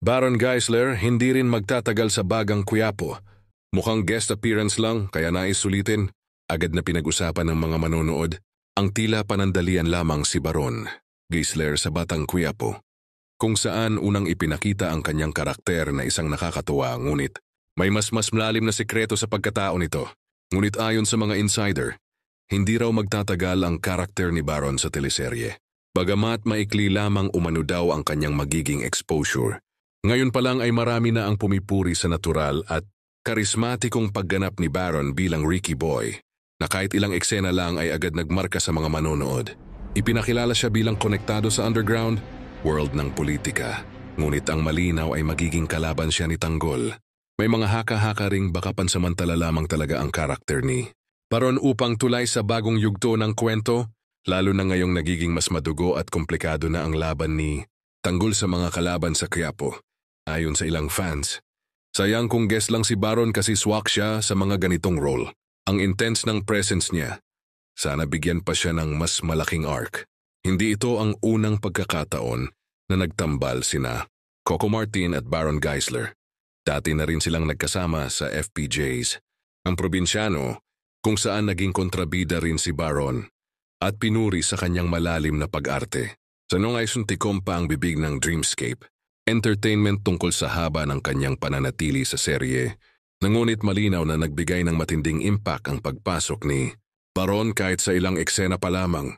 Baron Geisler hindi rin magtatagal sa Bagang Quiapo. Mukhang guest appearance lang kaya nais sulitin. Agad na pinag-usapan ng mga manonood ang tila panandalian lamang si Baron Geisler sa Batang Quiapo, kung saan unang ipinakita ang kanyang karakter na isang nakakatuwa ngunit may mas malalim na sikreto sa pagkatao nito. Ngunit ayon sa mga insider, hindi raw magtatagal ang karakter ni Baron sa teleserye. Bagamat maikli lamang umano daw ang kanyang magiging exposure. Ngayon pa lang ay marami na ang pumipuri sa natural at karismatikong pagganap ni Baron bilang Ricky Boy, na kahit ilang eksena lang ay agad nagmarka sa mga manonood. Ipinakilala siya bilang konektado sa underground world ng politika. Ngunit ang malinaw ay magiging kalaban siya ni Tanggol. May mga haka-haka ring baka pansamantala lamang talaga ang karakter ni Baron upang tulay sa bagong yugto ng kwento, lalo na ngayong nagiging mas madugo at komplikado na ang laban ni Tanggol sa mga kalaban sa Quiapo. Ayon sa ilang fans, sayang kung guest lang si Baron kasi swak siya sa mga ganitong role. Ang intense ng presence niya. Sana bigyan pa siya ng mas malaking arc. Hindi ito ang unang pagkakataon na nagtambal sina Coco Martin at Baron Geisler. Dati na rin silang nagkasama sa FPJs, ang probinsyano, kung saan naging kontrabida rin si Baron at pinuri sa kanyang malalim na pag-arte. Sa nung ay suntikom pa ang bibig ng Dreamscape, entertainment tungkol sa haba ng kanyang pananatili sa serye, ngunit malinaw na nagbigay ng matinding impact ang pagpasok ni Baron kahit sa ilang eksena pa lamang.